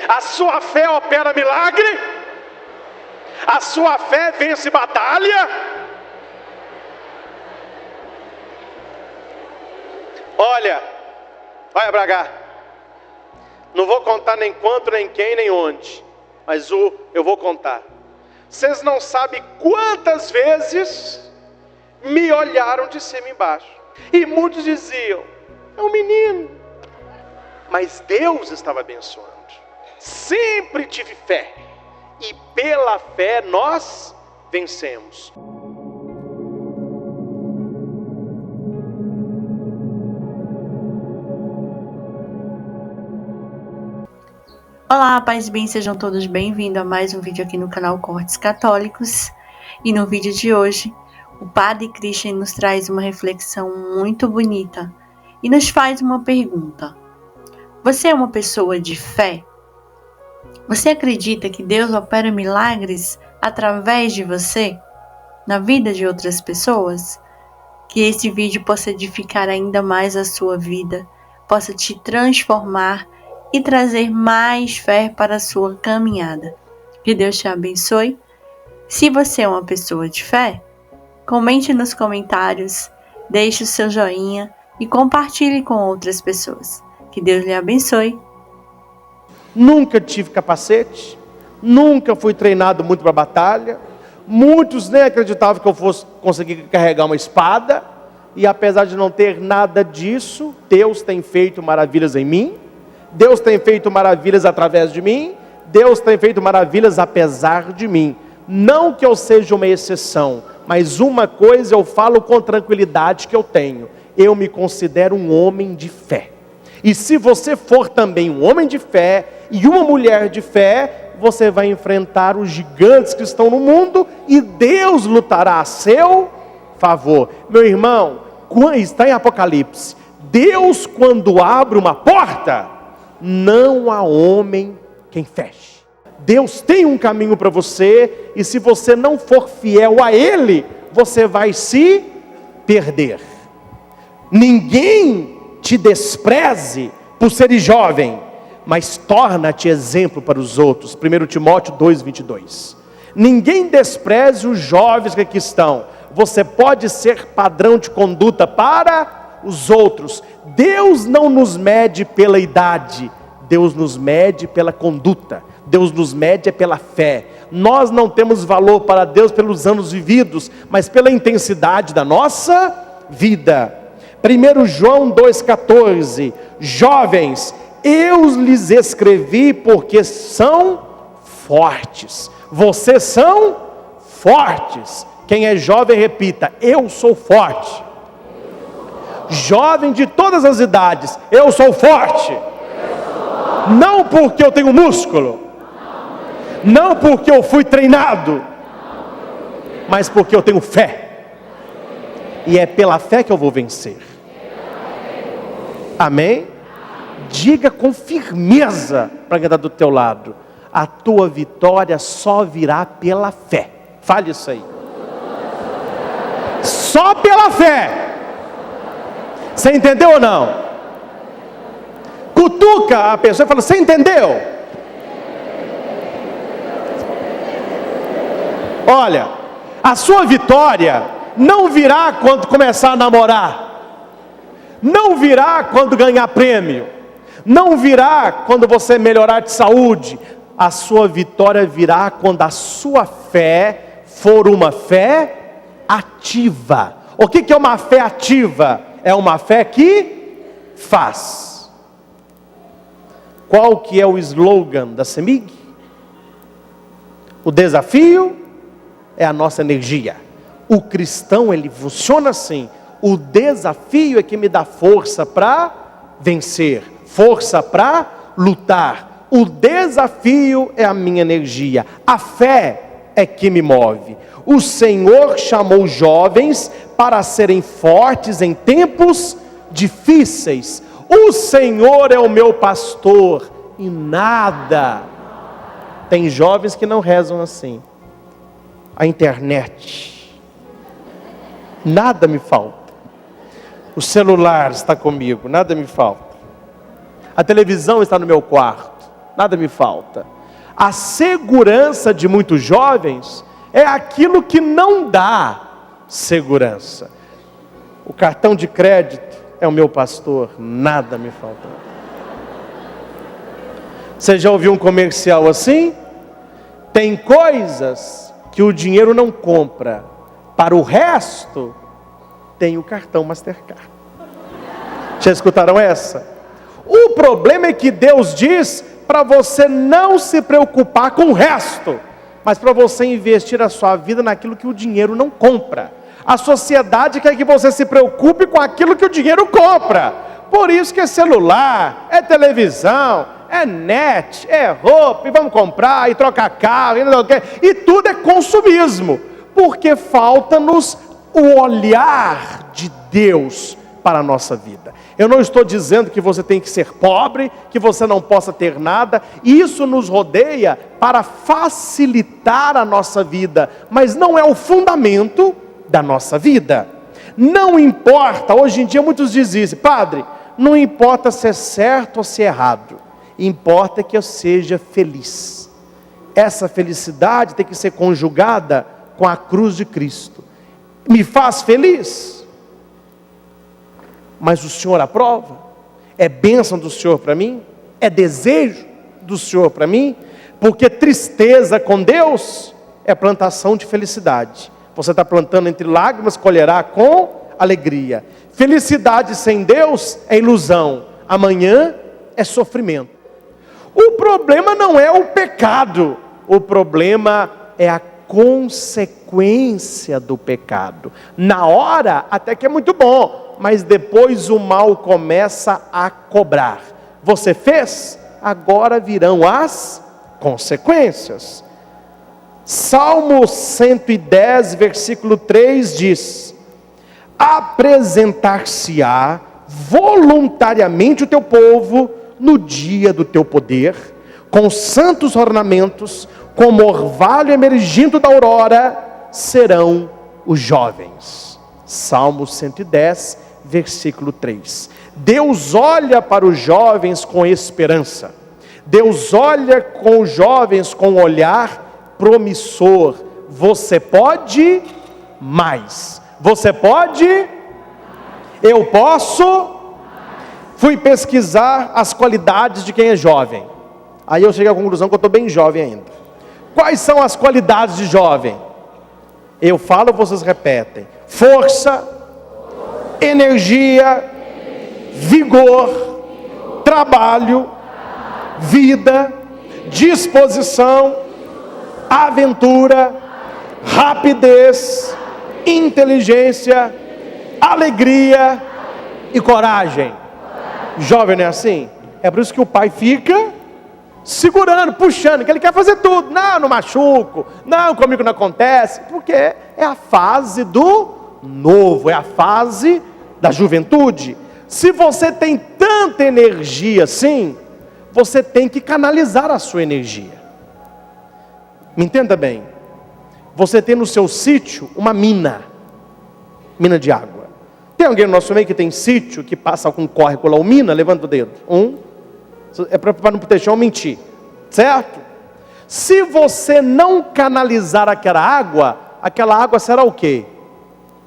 A sua fé opera milagre? A sua fé vence batalha? Olha pra cá. Não vou contar nem quanto, nem quem, nem onde. Mas eu vou contar. Vocês não sabem quantas vezes me olharam de cima e embaixo. E muitos diziam, é um menino. Mas Deus estava abençoando. Sempre tive fé. E pela fé nós vencemos. Olá, paz e bem, sejam todos bem-vindos a mais um vídeo aqui no canal Cortes Católicos. E no vídeo de hoje, o Padre Christian nos traz uma reflexão muito bonita e nos faz uma pergunta. Você é uma pessoa de fé? Você acredita que Deus opera milagres através de você, na vida de outras pessoas? Que esse vídeo possa edificar ainda mais a sua vida, possa te transformar e trazer mais fé para a sua caminhada. Que Deus te abençoe. Se você é uma pessoa de fé, comente nos comentários, deixe o seu joinha e compartilhe com outras pessoas. Que Deus lhe abençoe. Nunca tive capacete, nunca fui treinado muito para batalha. Muitos nem acreditavam que eu fosse conseguir carregar uma espada. E apesar de não ter nada disso, Deus tem feito maravilhas em mim. Deus tem feito maravilhas através de mim. Deus tem feito maravilhas apesar de mim. Não que eu seja uma exceção, mas uma coisa eu falo com tranquilidade que eu tenho. Eu me considero um homem de fé. E se você for também um homem de fé e uma mulher de fé, você vai enfrentar os gigantes que estão no mundo e Deus lutará a seu favor. Meu irmão, está em Apocalipse. Deus, quando abre uma porta, não há homem quem feche. Deus tem um caminho para você, e se você não for fiel a Ele, você vai se perder. Ninguém te despreze por ser jovem, mas torna-te exemplo para os outros. 1 Timóteo 2:22. Ninguém despreze os jovens que aqui estão. Você pode ser padrão de conduta para os outros. Deus não nos mede pela idade, Deus nos mede pela conduta, Deus nos mede pela fé. Nós não temos valor para Deus pelos anos vividos, mas pela intensidade da nossa vida. 1 João 2,14, jovens, eu lhes escrevi porque são fortes. Vocês são fortes. Quem é jovem, repita, eu sou forte. Jovem de todas as idades, eu sou forte. Não porque eu tenho músculo, não porque eu fui treinado, mas porque eu tenho fé. E é pela fé que eu vou vencer. Amém? Diga com firmeza para quem está do teu lado: a tua vitória só virá pela fé. Fale isso aí. Só pela fé. Você entendeu ou não? Cutuca a pessoa e fala: você entendeu? Olha, a sua vitória não virá quando começar a namorar, não virá quando ganhar prêmio, não virá quando você melhorar de saúde. A sua vitória virá quando a sua fé for uma fé ativa. O que é uma fé ativa? É uma fé que faz. Qual que é o slogan da CEMIG? O desafio é a nossa energia. O cristão, ele funciona assim. O desafio é que me dá força para vencer, força para lutar. O desafio é a minha energia. A fé é que me move. O Senhor chamou jovens para serem fortes em tempos difíceis. O Senhor é o meu pastor e nada. Tem jovens que não rezam assim. A internet, nada me falta. O celular está comigo, nada me falta. A televisão está no meu quarto. nada me falta. A segurança de muitos jovens é aquilo que não dá segurança. O cartão de crédito é o meu pastor, nada me falta. Você já ouviu um comercial assim? Tem coisas que o dinheiro não compra, para o resto tem o cartão Mastercard. Já escutaram essa? O problema é que Deus diz para você não se preocupar com o resto, mas para você investir a sua vida naquilo que o dinheiro não compra. A sociedade quer que você se preocupe com aquilo que o dinheiro compra. Por isso que é celular, é televisão, é net, é roupa, e vamos comprar, e trocar carro, e tudo é consumismo. Porque falta-nos o olhar de Deus para a nossa vida. Eu não estou dizendo que você tem que ser pobre, que você não possa ter nada. Isso nos rodeia para facilitar a nossa vida, mas não é o fundamento da nossa vida. Não importa, hoje em dia muitos dizem isso, padre, não importa se é certo ou se é errado, importa que eu seja feliz. Essa felicidade tem que ser conjugada com a cruz de Cristo. Me faz feliz? Mas o Senhor aprova? É bênção do Senhor para mim? É desejo do Senhor para mim? Porque tristeza com Deus é plantação de felicidade. Você está plantando entre lágrimas, colherá com alegria. Felicidade sem Deus é ilusão. Amanhã é sofrimento. O problema não é o pecado. O problema é a consequência do pecado. Na hora até que é muito bom, mas depois o mal começa a cobrar. Você fez? Agora virão as consequências. Salmo 110, versículo 3 diz: apresentar-se-á voluntariamente o teu povo no dia do teu poder, com santos ornamentos, como orvalho emergindo da aurora, serão os jovens. Salmo 110, versículo 3. Deus olha para os jovens com esperança. Deus olha com os jovens com um olhar promissor. Você pode mais. Você pode? Eu posso? Fui pesquisar as qualidades de quem é jovem. Aí eu cheguei à conclusão que eu estou bem jovem ainda. Quais são as qualidades de jovem? Eu falo, vocês repetem. Força, energia, vigor, trabalho, vida, disposição, aventura, rapidez, inteligência, alegria e coragem. Jovem não é assim? É por isso que o pai fica segurando, puxando, que ele quer fazer tudo. Não, não machuco, não, comigo não acontece, porque é a fase do novo, é a fase da juventude. Se você tem tanta energia assim, você tem que canalizar a sua energia. Me entenda bem, você tem no seu sítio uma mina de água. Tem alguém no nosso meio que tem sítio, que passa com córrego lá, mina? Levanta o dedo. É para não ter chão mentir, certo? Se você não canalizar aquela água será o quê?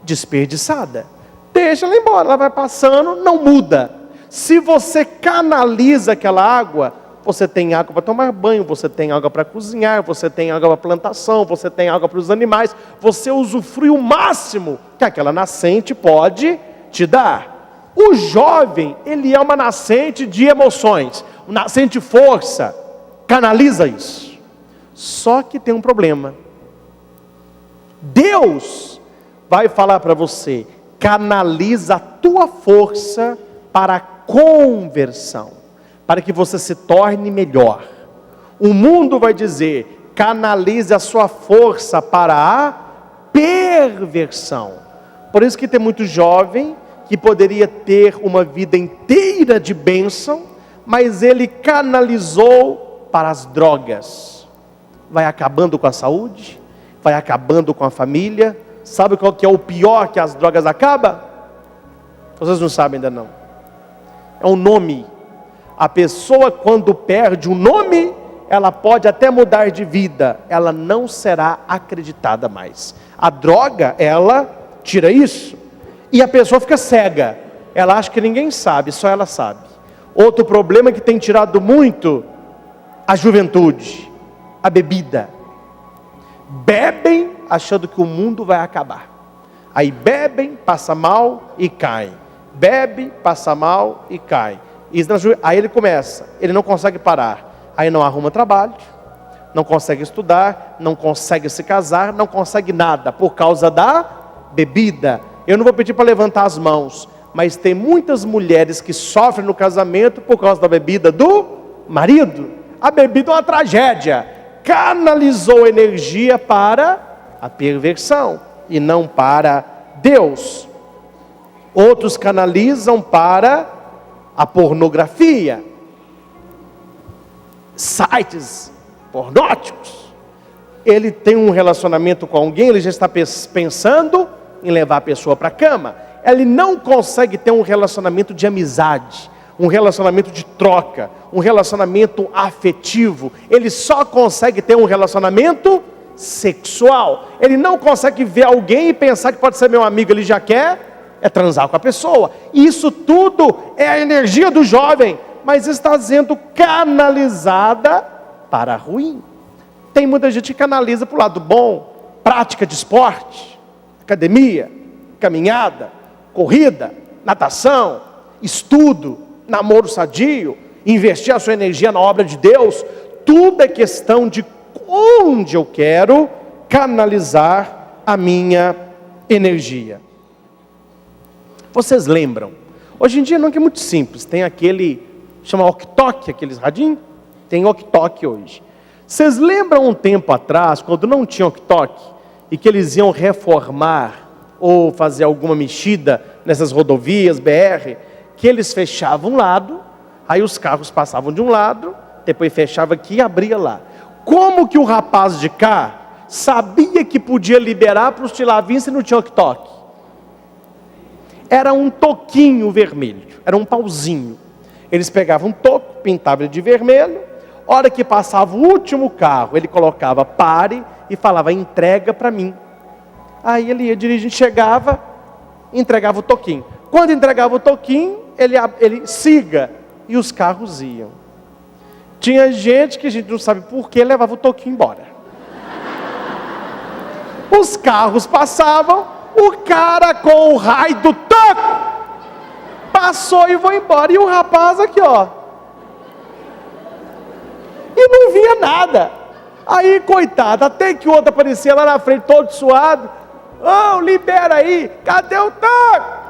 Desperdiçada. Deixa ela embora, ela vai passando, não muda. Se você canaliza aquela água, você tem água para tomar banho, você tem água para cozinhar, você tem água para plantação, você tem água para os animais, você usufrui o máximo que aquela nascente pode te dar. O jovem, ele é uma nascente de emoções, uma nascente de força, canaliza isso. Só que tem um problema. Deus vai falar para você, canaliza a tua força para a conversão, para que você se torne melhor. O mundo vai dizer, canalize a sua força para a perversão. Por isso que tem muito jovem que poderia ter uma vida inteira de bênção, mas ele canalizou para as drogas. Vai acabando com a saúde, vai acabando com a família. Sabe qual que é o pior que as drogas acabam? Vocês não sabem ainda não. É um nome. A pessoa, quando perde um nome, ela pode até mudar de vida, ela não será acreditada mais. A droga, ela tira isso, e a pessoa fica cega, ela acha que ninguém sabe, só ela sabe. Outro problema que tem tirado muito a juventude, a bebida. Bebem achando que o mundo vai acabar, aí bebem, passa mal e caem, bebe, passa mal e cai. Aí ele começa, ele não consegue parar, aí não arruma trabalho, não consegue estudar, não consegue se casar, não consegue nada, por causa da bebida. Eu não vou pedir para levantar as mãos, mas tem muitas mulheres que sofrem no casamento por causa da bebida do marido. A bebida é uma tragédia, canalizou energia para a perversão, e não para Deus. Outros canalizam para a pornografia, sites pornóticos. Ele tem um relacionamento com alguém, ele já está pensando em levar a pessoa para a cama. Ele não consegue ter um relacionamento de amizade, um relacionamento de troca, um relacionamento afetivo. Ele só consegue ter um relacionamento sexual. Ele não consegue ver alguém e pensar que pode ser meu amigo, ele já quer transar com a pessoa. Isso tudo é a energia do jovem, mas está sendo canalizada para ruim. Tem muita gente que canaliza para o lado bom, prática de esporte, academia, caminhada, corrida, natação, estudo, namoro sadio, investir a sua energia na obra de Deus. Tudo é questão de onde eu quero canalizar a minha energia. Vocês lembram? Hoje em dia não é muito simples, tem aquele, chama ok-tok, aqueles radinhos, tem ok-tok hoje. Vocês lembram um tempo atrás, quando não tinha ok-tok, e que eles iam reformar, ou fazer alguma mexida nessas rodovias, BR, que eles fechavam um lado, aí os carros passavam de um lado, depois fechava aqui e abria lá. Como que o rapaz de cá sabia que podia liberar para os de lá vir se não tinha ok-tok? Era um toquinho vermelho, era um pauzinho. Eles pegavam um toco, pintavam ele de vermelho, hora que passava o último carro, ele colocava pare e falava entrega para mim. Aí ele ia, dirigente chegava, entregava o toquinho. Quando entregava o toquinho, ele siga, e os carros iam. Tinha gente que a gente não sabe por que levava o toquinho embora. Os carros passavam, o cara com o raio do toco passou e foi embora, e o rapaz aqui ó, e não via nada. Aí coitado, até que o outro aparecia lá na frente todo suado. Oh, libera aí, cadê o toco?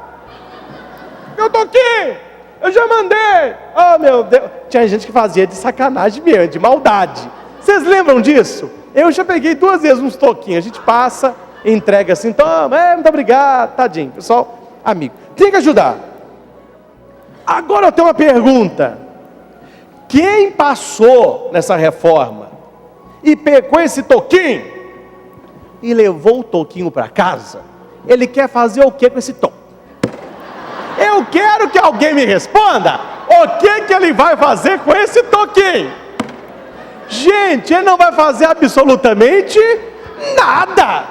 Eu tô aqui, eu já mandei. Oh meu Deus, tinha gente que fazia de sacanagem mesmo, de maldade. Vocês lembram disso? Eu já peguei 2 vezes uns toquinhos, a gente passa, entrega assim, toma, muito obrigado, tadinho, pessoal, amigo, tem que ajudar. Agora eu tenho uma pergunta: quem passou nessa reforma e pegou esse toquinho e levou o toquinho para casa, ele quer fazer o que com esse toco? Eu quero que alguém me responda, o que ele vai fazer com esse toquinho? Gente, ele não vai fazer absolutamente nada.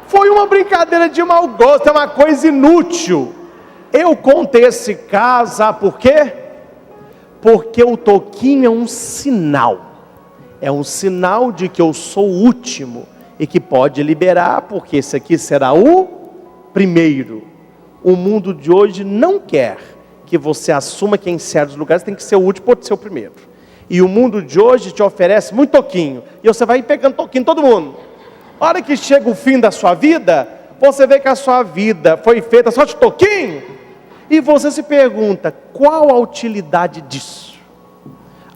Foi uma brincadeira de mau gosto, é uma coisa inútil. Eu contei esse caso, sabe por quê? Porque o toquinho é um sinal. É um sinal de que eu sou o último e que pode liberar, porque esse aqui será o primeiro. O mundo de hoje não quer que você assuma que em certos lugares tem que ser o último ou ser o primeiro. E o mundo de hoje te oferece muito toquinho, e você vai pegando toquinho todo mundo. A hora que chega o fim da sua vida, você vê que a sua vida foi feita só de toquinho, e você se pergunta, qual a utilidade disso?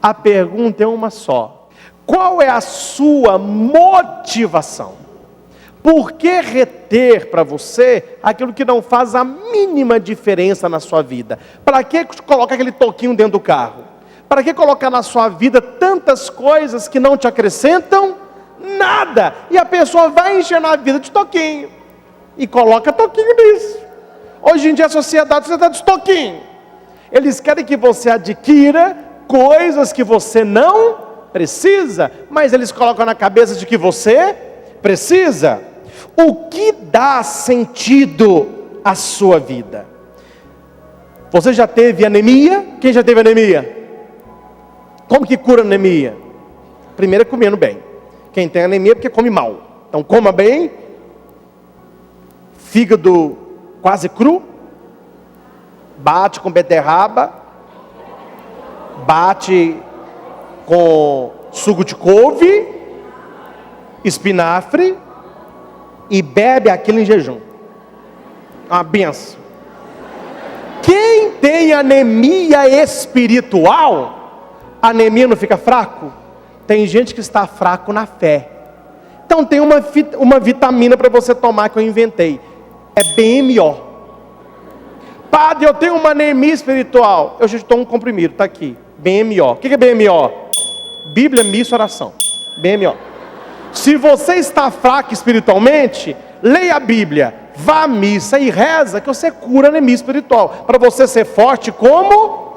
A pergunta é uma só: qual é a sua motivação? Por que reter para você aquilo que não faz a mínima diferença na sua vida? Para que colocar aquele toquinho dentro do carro? Para que colocar na sua vida tantas coisas que não te acrescentam nada? E a pessoa vai encher na vida de toquinho, e coloca toquinho nisso. Hoje em dia a sociedade precisa de toquinho. Eles querem que você adquira coisas que você não precisa, mas eles colocam na cabeça de que você precisa. O que dá sentido à sua vida? Você já teve anemia? Quem já teve anemia? Como que cura anemia? Primeiro é comendo bem. Quem tem anemia é porque come mal. Então coma bem. Fígado quase cru. Bate com beterraba. Bate com suco de couve. Espinafre. E bebe aquilo em jejum. Uma benção. Quem tem anemia espiritual, a anemia não fica fraco? Tem gente que está fraco na fé. Então tem uma vitamina para você tomar que eu inventei. É BMO. Padre, eu tenho uma anemia espiritual. Eu já tomo um comprimido, está aqui. BMO. O que é BMO? Bíblia, missa, oração. BMO. Se você está fraco espiritualmente, leia a Bíblia, vá à missa e reza que você cura a anemia espiritual. Para você ser forte como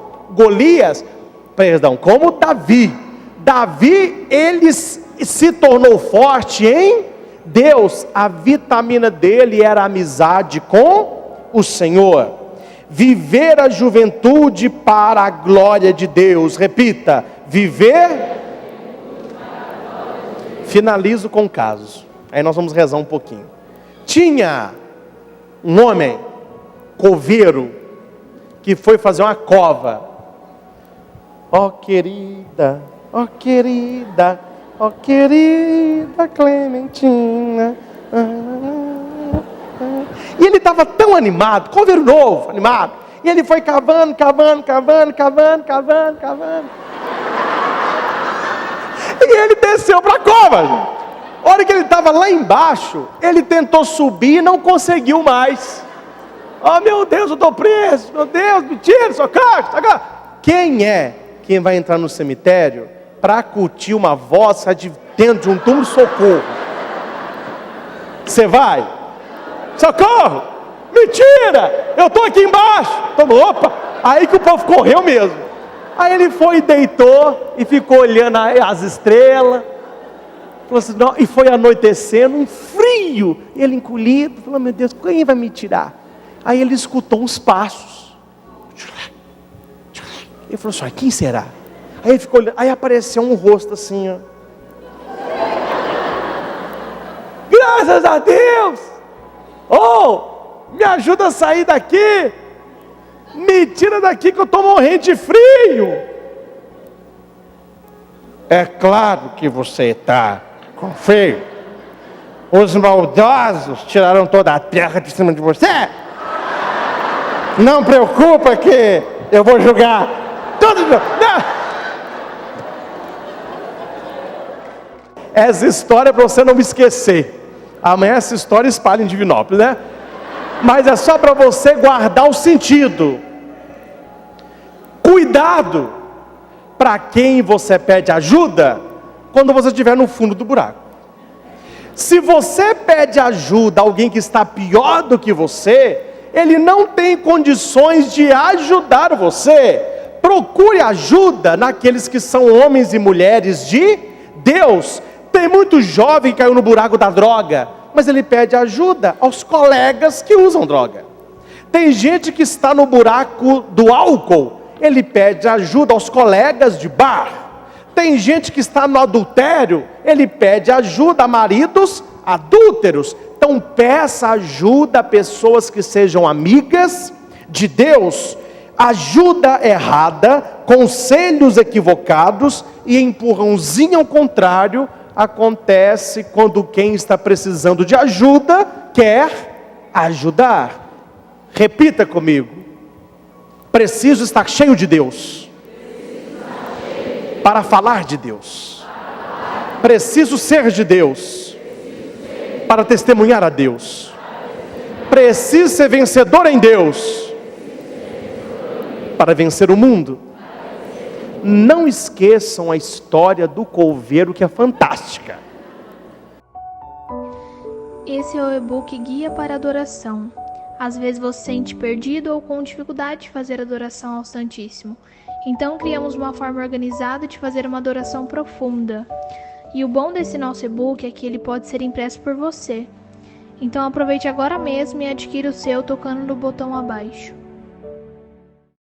como Davi. Davi, ele se tornou forte em Deus. A vitamina dele era a amizade com o Senhor. Viver a juventude para a glória de Deus. Repita, viver... Finalizo com um caso. Aí nós vamos rezar um pouquinho. Tinha um homem, coveiro, que foi fazer uma cova. Ó querida, ó querida, ó querida Clementina. E ele estava tão animado, coveiro novo, animado. E ele foi cavando. E ele desceu para a cova, gente. A hora que ele estava lá embaixo, ele tentou subir e não conseguiu mais. Oh meu Deus, eu estou preso, meu Deus, me tira, socorro. Quem vai entrar no cemitério para curtir uma voz de dentro de um túmulo, socorro? Você vai? Socorro, me tira, eu estou aqui embaixo. Opa, aí que o povo correu mesmo. Aí ele foi e deitou e ficou olhando as estrelas. Falou assim, não, e foi anoitecendo, um frio. Ele encolhido, falou, meu Deus, quem vai me tirar? Aí ele escutou uns passos. Ele falou assim, quem será? Aí ele ficou olhando, aí apareceu um rosto assim, ó. Graças a Deus! Oh, me ajuda a sair daqui! Me tira daqui que eu estou morrendo de frio. É claro que você está com frio. Os maldosos tiraram toda a terra de cima de você. Não preocupa que eu vou julgar tudo. Essa história é para você não me esquecer. Amanhã essa história espalha em Divinópolis, né? Mas é só para você guardar o sentido. Cuidado para quem você pede ajuda quando você estiver no fundo do buraco. Se você pede ajuda a alguém que está pior do que você, ele não tem condições de ajudar você. Procure ajuda naqueles que são homens e mulheres de Deus. Tem muito jovem que caiu no buraco da droga, mas ele pede ajuda aos colegas que usam droga. Tem gente que está no buraco do álcool, ele pede ajuda aos colegas de bar. Tem gente que está no adultério, ele pede ajuda a maridos adúlteros. Então peça ajuda a pessoas que sejam amigas de Deus. Ajuda errada, conselhos equivocados e empurrãozinho ao contrário acontece quando quem está precisando de ajuda quer ajudar. Repita comigo: preciso estar cheio de Deus para falar de Deus. Preciso ser de Deus para testemunhar a Deus. Preciso ser vencedor em Deus para vencer o mundo. Não esqueçam a história do coveiro, que é fantástica. Esse é o e-book Guia para Adoração. Às vezes você se sente perdido ou com dificuldade de fazer adoração ao Santíssimo. Então criamos uma forma organizada de fazer uma adoração profunda. E o bom desse nosso e-book é que ele pode ser impresso por você. Então aproveite agora mesmo e adquira o seu tocando no botão abaixo.